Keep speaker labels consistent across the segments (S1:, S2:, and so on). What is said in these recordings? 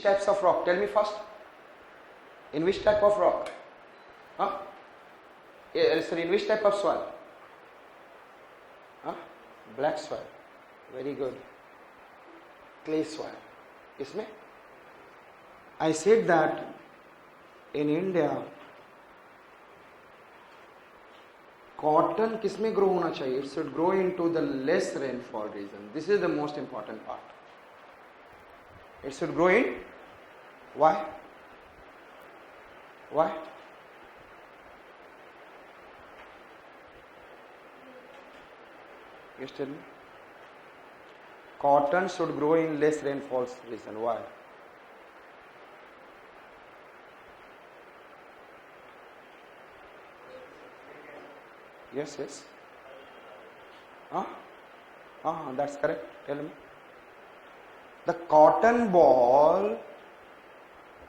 S1: types of rock? Tell me first. In which type of rock? Huh? Sorry, in which type of soil? Huh? Black soil. Very good. Clay soil. इसमें? I said that in India, cotton किसमें grow होना चाहिए? It should grow into the less rainfall region. This is the most important part. It should grow in. Why? Why? Yes, tell me. Cotton should grow in less rainfall region. Why? Yes, yes. That's correct. Tell me. The cotton ball,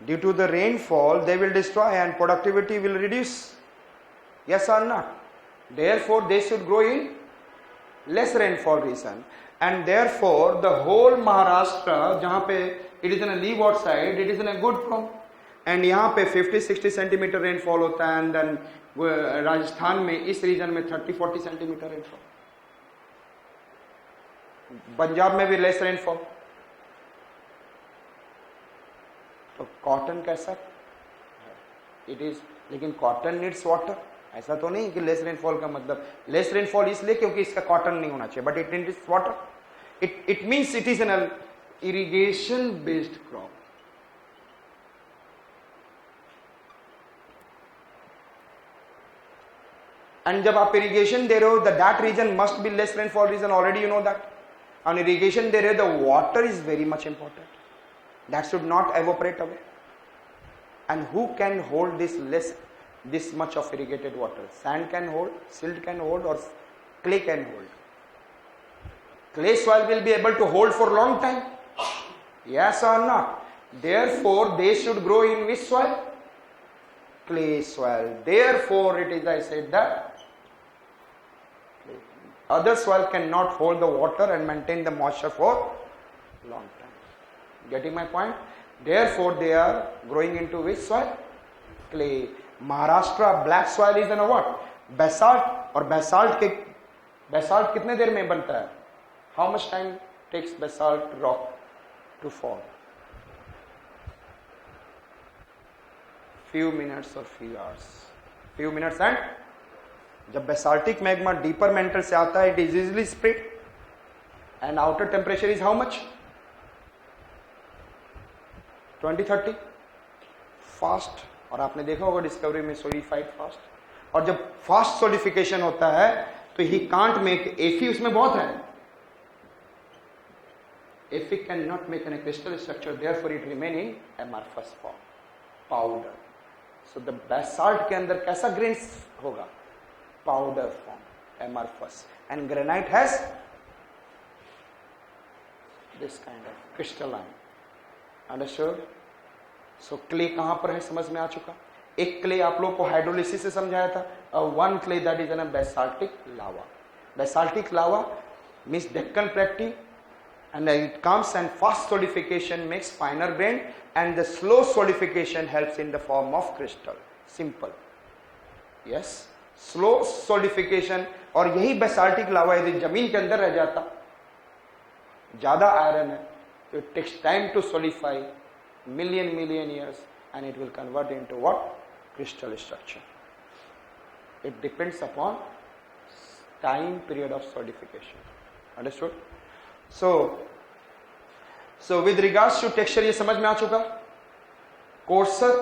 S1: due to the rainfall, they will destroy and productivity will reduce. Yes or not? Therefore, they should grow in less rainfall region. And therefore, the whole Maharashtra, जहाँ पे it is in a leeward side, it is in a good prone. And यहाँ पे 50-60 centimeter rainfall होता है, and then Rajasthan में इस region में 30-40 centimeter rainfall. Punjab में भी less rainfall. तो कॉटन कैसा? It is, लेकिन कॉटन needs water. ऐसा तो नहीं कि लेस रेनफॉल का मतलब लेस रेनफॉल इसलिए क्योंकि इसका कॉटन नहीं होना चाहिए, but it needs water. It means it is an irrigation based crop. And जब आप इरिगेशन दे रहे हो, that region must be less rainfall region. Already you know that. On irrigation दे रहे हो, the water is very much important. That should not evaporate away. And who can hold this much of irrigated water? Sand can hold, silt can hold, or clay can hold. Clay soil will be able to hold for long time. Yes or not? Therefore, they should grow in which soil? Clay soil. Therefore, it is, I said that other soil cannot hold the water and maintain the moisture for long time. Getting my point? Therefore, they are growing into which soil? Clay. Maharashtra black soil is an what? Basalt. और basalt कितने देर में बनता है? How much time takes basalt rock to fall? few minutes or few hours. Few minutes. and जब basaltic magma deeper mantle से आता है, it is easily spread and outer temperature is how much? 20-30 fast. और आपने देखा होगा discovery में सोलिडिफाइड fast. और जब फास्ट सोलिडिफिकेशन होता है तो ही कांट मेक एफी, उसमें बहुत है. एफी can not make an crystal structure, therefore it remain in amorphous form, powder. So the basalt के अंदर कैसा ग्रेन्स होगा? Powder form, amorphous. And granite has this kind of crystalline. Understood? So clay कहां पर है समझ में आ चुका. एक क्ले आप लोग को हाइड्रोलिसिस से समझाया था. One clay that is an basaltic lava. Basaltic lava means Deccan प्लेटी, and it comes and fast solidification makes finer grain, and the slow solidification helps in the form of crystal. Simple. Yes, slow solidification. और यही basaltic lava यदि जमीन के अंदर रह जाता, ज्यादा आयरन है, तो it takes time to solidify, million years, and it will convert into what? Crystal structure. It depends upon time period of solidification. Understood? So with regards to texture, ये समझ में आ चुका. Coarser,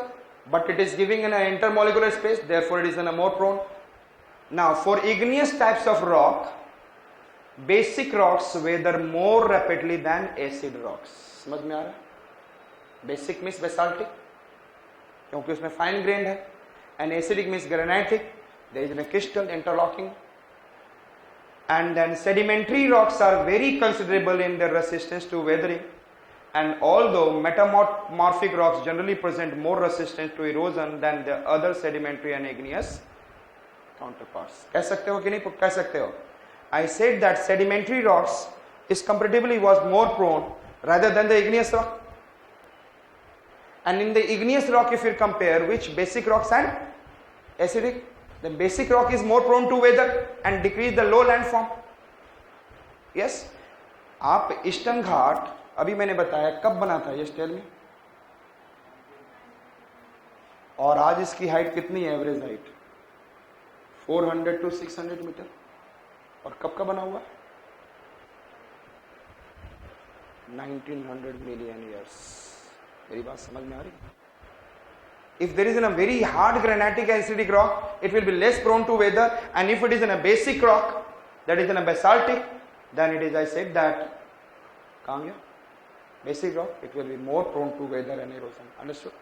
S1: but it is giving in an intermolecular space, therefore it is in a more prone. Now for igneous types of rock, basic rocks weather more rapidly than acid rocks. समझ में आ रहा है? Basic means basaltic, क्योंकि उसमें fine grain है. And acidic means granitic, there is a crystal interlocking. And then sedimentary rocks are very considerable in their resistance to weathering. And although metamorphic rocks generally present more resistance to erosion than the other sedimentary and igneous counterparts. कह सकते हो कि नहीं कह सकते हो? I said that sedimentary rocks is comparatively was more prone rather than the igneous rock. And in the igneous rock, if you compare which basic rocks and acidic, the basic rock is more prone to weather and decrease the low landform. Yes, आप eastern घाट अभी मैंने बताया कब बना था, ये tell में, और आज इसकी हाइट कितनी है, एवरेज हाइट 400 to 600 मीटर, और कब का बना हुआ, 1900 मिलियन ईयर्स। मेरी बात समझ में आ रही? If there is in a very hard granitic acidic rock, it will be less prone to weather, and if it is in a basic rock, that is in a basaltic, then it is, I said that, कहाँ गया? Basic rock, it will be more prone to weather and erosion. Understood?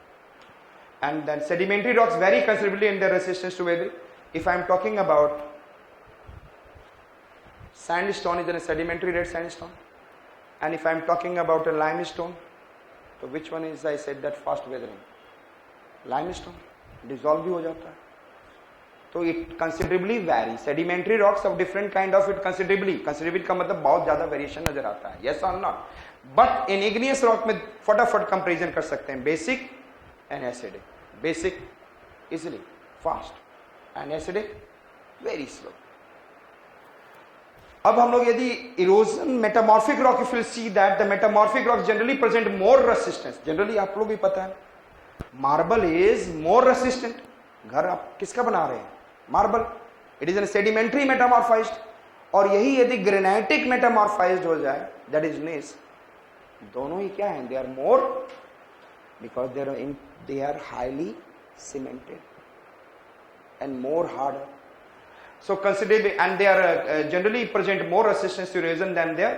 S1: And then sedimentary rocks vary considerably in their resistance to weather. If I am talking about sandstone, is in a sedimentary red sandstone, and if I am talking about a limestone, so which one is, I said that, fast weathering? Limestone dissolve भी हो जाता है, तो it considerably vary. Sedimentary rocks of different kind of it considerably का मतलब बहुत ज्यादा variation नजर आता है, yes or not? But in igneous rock में फटाफट कंपेरिजन कर सकते हैं, basic and acidic. Basic easily fast and acidic very slow. अब हम लोग यदि erosion metamorphic rock, if you see that the metamorphic rock generally present more resistance, generally आप लोग भी पता है मार्बल इज मोर रेसिस्टेंट। घर आप किसका बना रहे हैं, marble, it is an sedimentary metamorphised, और यही यदि ग्रेनाइटिक मेटामॉर्फाइज्ड हो जाए, दैट इज नीस, दोनों ही क्या है, they are more, because they are highly cemented and more harder. So considerably, and they are generally present more resistance to erosion than their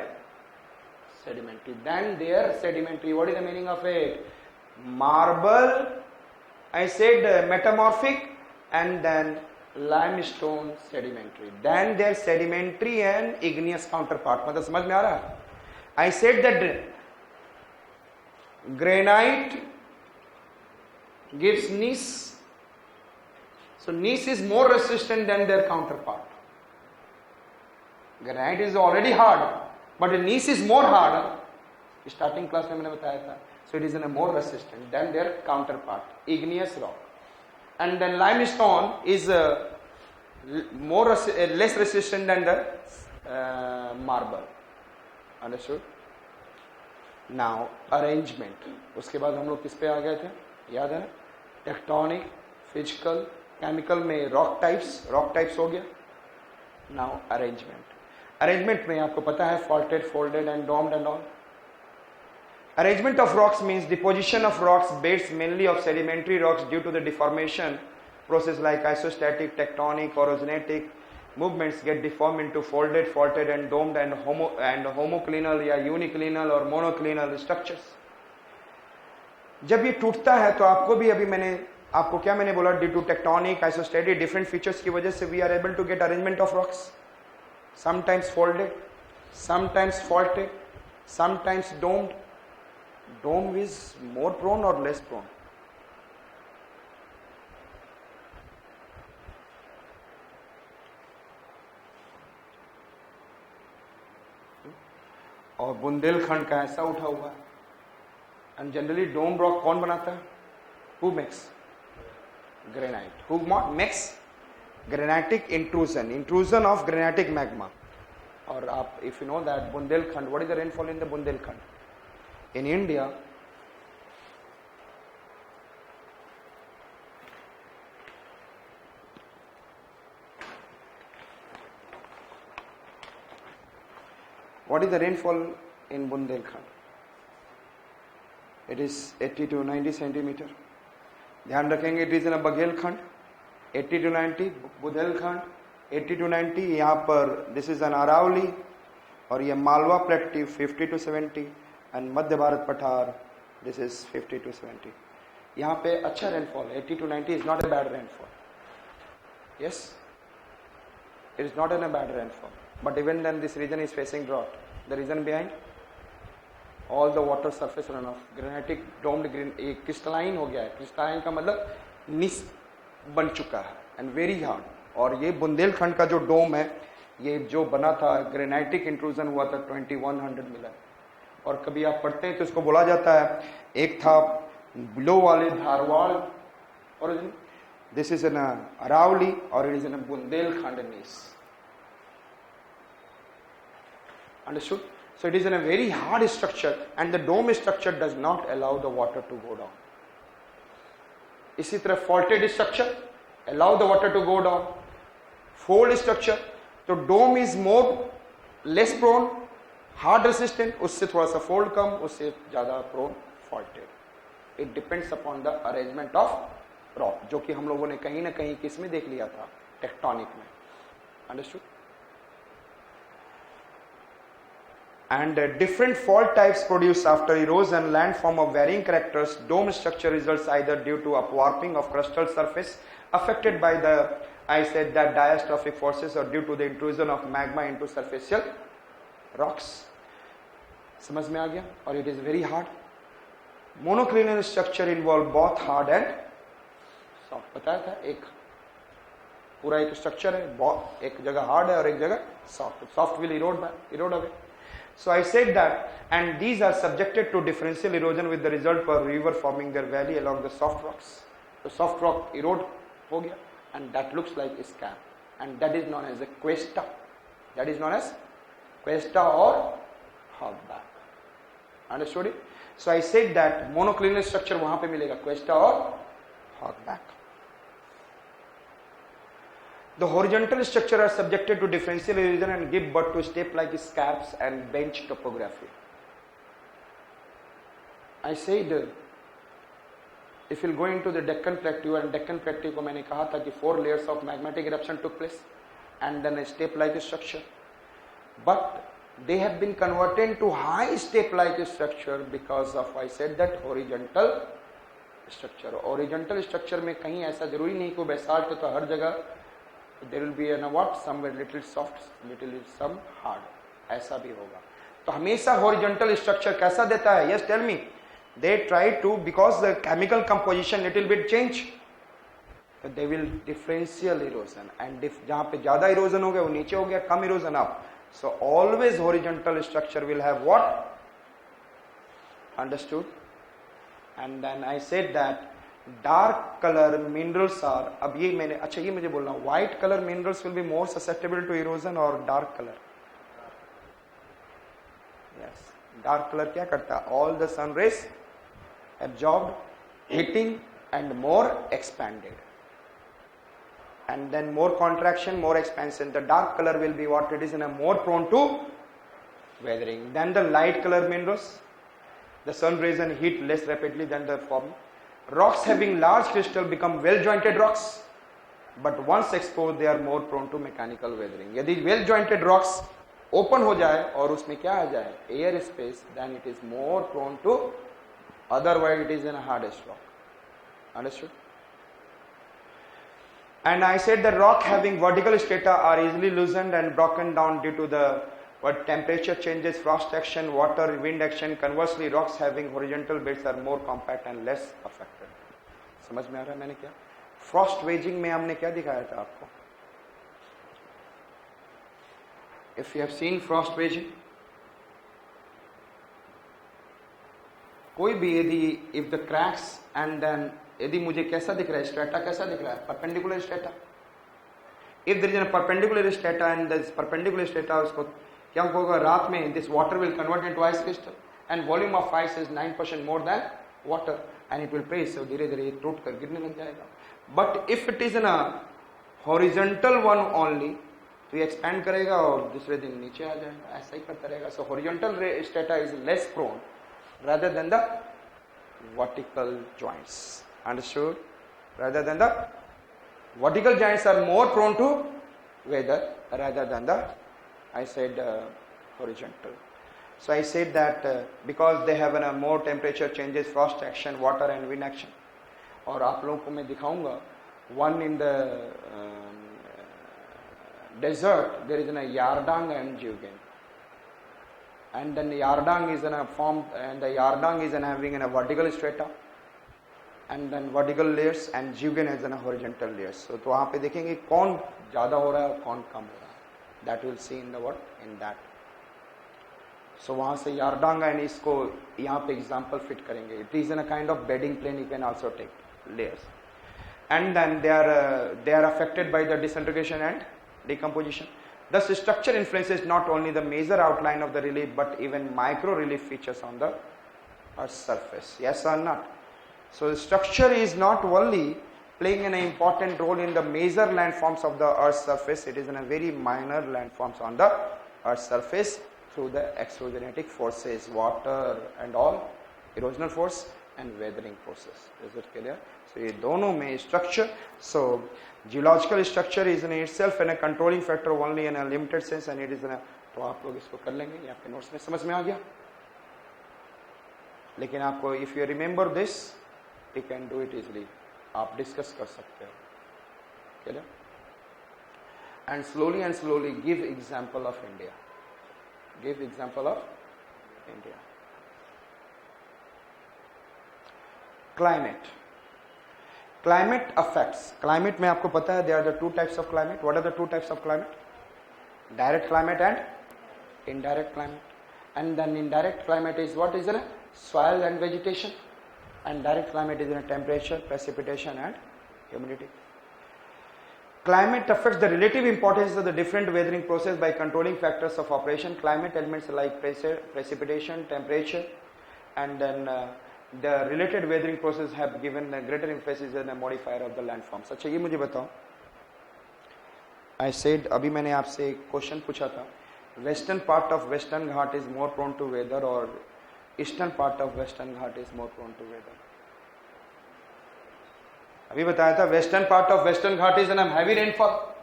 S1: sedimentary. What is the meaning of it? Marble, I said metamorphic, and then limestone sedimentary. Then their sedimentary and igneous counterpart. मतलब समझ में आ रहा है? I said that granite gives gneiss. So gneiss is more resistant than their counterpart. Granite is already hard, but gneiss is more harder. Starting class में मैंने बताया था. So it is more resistant than their counterpart, igneous rock. And then limestone is less resistant than the marble. Understood? Now arrangement. उसके बाद हम लोग किस पे आ गए थे? याद है? Tectonic, physical, केमिकल में रॉक टाइप्स हो गया. नाउ अरेंजमेंट में आपको पता है faulted, folded and domed and all. Arrangement of rocks means the position of rocks beds mainly of sedimentary rocks due to the deformation process like isostatic, tectonic और orogenetic movements get deformed into folded, faulted and domed and homoclinal या uniclinal और monoclinal structures. जब ये टूटता है तो आपको भी अभी आपको क्या मैंने बोला, due to tectonic, isostatic different features की वजह से we are able to get arrangement of rocks, sometimes folded, sometimes faulted, sometimes domed. Dome is more prone और लेस प्रोन. और बुंदेलखंड का ऐसा उठा हुआ है. एंड जनरली डोम रॉक कौन बनाता है? Who makes? Granite. Who makes granitic intrusion of granitic magma? Or if you know that Bundelkhand, what is the rainfall in the Bundelkhand? In India, what is the rainfall in Bundelkhand? It is 80 to 90 centimeter. ध्यान रखेंगे, it is in Baghelkhand 80 to 90, Bundelkhand 80 to 90, यहाँ पर this is an Aravalli, और ये Malwa plateau 50 to 70, and Madhya Bharat Pathar this is 50 to 70. यहाँ पे अच्छा rainfall 80 to 90 is not a bad rainfall. Yes, it is not an a bad rainfall, but even then this region is facing drought. The reason behind all the water surface run off granitic domed crystalline हो गया है. Crystalline का मतलब निस बन चुका है and very hard. और ये बुंदेलखंड का जो डोम है, ये जो बना था, ग्रेनाइटिक इंट्रूजन हुआ था 2100 मिला. और कभी आप पढ़ते हैं तो इसको बोला जाता है, एक था below वाले Dharwad origin. This is in a Aravalli or it is in a Bundelkhand gneiss. Understood? So it is in a very hard structure and the dome structure does not allow the water to go down. इसी तरह faulted structure allow the water to go down. Fold structure, तो dome is more less prone, hard resistant, उससे थोड़ा सा fold कम, उससे ज़्यादा prone faulted. It depends upon the arrangement of rock, जो कि हम लोगों ने कहीं ना कहीं किस में देख लिया था, टेक्टोनिक में. Understood? And different fault types produced after erosion, landform of varying characters. Dome structure results either due to upwarping of crustal surface affected by the, I said that diastrophic forces, or due to the intrusion of magma into superficial rocks. समझ में आ गया? और it is very hard. Monoclinal structure involve both hard and soft. बताया था, एक पूरा एक structure है, एक जगह हार्ड है और एक जगह soft. Soft will erode away. So I said that, and these are subjected to differential erosion with the result per river forming their valley along the soft rocks. So soft rock erode हो गया, and that looks like a scab, and that is known as a cuesta. That is known as cuesta or hogback. Understood it? So I said that monoclinal structure वहाँ पे मिलेगा, cuesta or hogback. The horizontal structure are subjected to differential erosion and give birth to step-like scarps and bench topography. I said, if you go into the Deccan Plateau, and Deccan Plateau को मैंने कहा था कि 4 layers of magmatic eruption took place and then a step-like structure. But they have been converted to high step-like structure because of, I said that, horizontal structure. Horizontal structure में कहीं ऐसा जरूरी नहीं कि basalt तो हर जगह there will be a what, somewhere little soft, little some hard, ऐसा भी होगा. तो हमेशा horizontal structure कैसा देता है? Yes, tell me. They try to, because the chemical composition little bit change, so they will differential erosion, and if जहाँ पे ज़्यादा erosion हो गया वो नीचे हो गया, कम erosion up. So always horizontal structure will have what? Understood? And then I said that dark color minerals are, अब ये मैंने, अच्छा ये मुझे बोलना, white color minerals will be more susceptible to erosion or dark color? Yes, dark color क्या करता है? All the sun rays absorbed, heating and more expanded, and then more contraction, more expansion. The dark color will be what it is, in a more prone to weathering than the light color minerals. The sun rays and heat less rapidly than the form. Rocks having large crystal become well jointed rocks, but once exposed they are more prone to mechanical weathering. यदि well jointed rocks open हो जाए और उसमें क्या आ जाए, air space, then it is more prone to, otherwise it is in a hardest rock. Understood? And I said the rock having vertical strata are easily loosened and broken down due to the temperature changes, frost action, water, wind action. Conversely, rocks having horizontal beds are more compact and less affected. समझ में आ रहा है मैंने क्या? Frost wedging में हमने क्या दिखाया था आपको? If you have seen frost wedging, कोई भी यदि, if the cracks and then यदि मुझे कैसा दिख रहा है, strata कैसा दिख रहा है, perpendicular strata. If there is a perpendicular strata and this perpendicular strata, उसको क्या होगा, रात में this water will convert into ice crystal and volume of ice is 9% more than water and it will press, so धीरे धीरे टूट कर गिरने लग जाएगा. But if it is in a horizontal one only, तो ये expand करेगा और दूसरे दिन नीचे आ जाएगा, ऐसा ही करता रहेगा. So horizontal strata is less prone rather than the vertical joints. Understood? Rather than the vertical joints are more prone to weather rather than the, I said, horizontal. So I said that because they have a more temperature changes, frost action, water and wind action. और आप लोगों को मैं दिखाऊंगा, one in the desert there is a Yardang and Jugan, and then the Yardang is in a form, and the Yardang is in having a vertical strata and then vertical layers, and Jugan has a horizontal layers. So तो वहाँ पे देखेंगे कौन ज़्यादा हो रहा है और कौन कम हो रहा है. That will see in the what, in that. सो वहां से यारडांग एंड इसको यहाँ पे एग्जाम्पल फिट करेंगे. It is in a kind of bedding plane, you can also take layers. And then they are affected by the disintegration and decomposition. Thus, structure influences not only the major outline of the relief but even micro relief features on the Earth's surface. Yes or not? So, the structure is not only playing an important role in the major landforms of the Earth's surface, it is in a very minor landforms on the Earth's surface through the exogenetic forces, water and all, erosional force and weathering forces. Is it clear? So ये दोनों में structure. So geological structure is in itself and a controlling factor only in a limited sense, and it is in a, तो आप लोग इसको कर लेंगे, ये आपके नोट्स में समझ में आ गया. लेकिन आपको if you remember this, you can do it easily. आप डिस्कस कर सकते हो. clear? And slowly give example of India. Give example of India. Climate. Climate affects. Climate में आपको पता है there are the two types of climate. What are the two types of climate? Direct climate and indirect climate. And then indirect climate is what is in a soil and vegetation, and direct climate is in a temperature, precipitation and humidity. Climate affects the relative importance of the different weathering process by controlling factors of operation. Climate elements like pressure, precipitation, temperature, and then the related weathering process have given a greater emphasis than the modifier of the landforms. अच्छा ये मुझे बताओ. I said अभी मैंने आपसे एक question पूछा था, western part of western Ghat is more prone to weather or eastern part of western Ghat is more prone to weather. अभी बताया था western part of western Ghat is in a heavy rainfall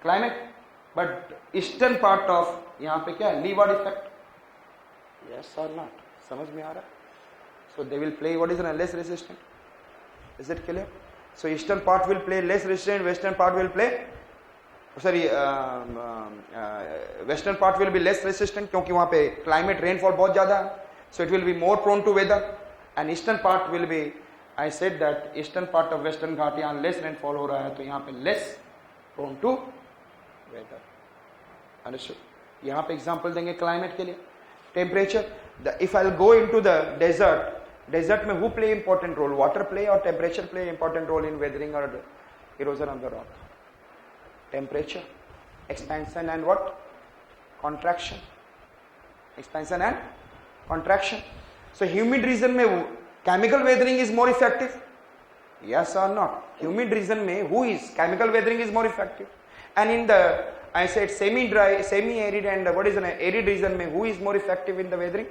S1: climate, but eastern part of यहाँ पे क्या है, leeward effect. Yes or not? समझ में आ रहा है? So they will play what is a less resistant. Is it clear? So eastern part will play less resistant, western part will play, western part will be less resistant क्योंकि वहाँ पे climate rainfall बहुत ज़्यादा है. So it will be more prone to weather, and eastern part will be, I said that eastern part of western Ghat यहाँ less rainfall हो रहा है तो यहाँ पे less prone to weather. Understood? यहाँ पे example देंगे climate के लिए. Temperature. If I'll go into the desert में who play important role? Water play or temperature play important role in weathering or erosion of the rock? Temperature, expansion and what? Contraction. Expansion and contraction. So humid region में chemical weathering is more effective. Yes or not? Humid region में who is chemical weathering is more effective. And in the I said semi-dry, semi-arid and what is an arid region में who is more effective in the weathering?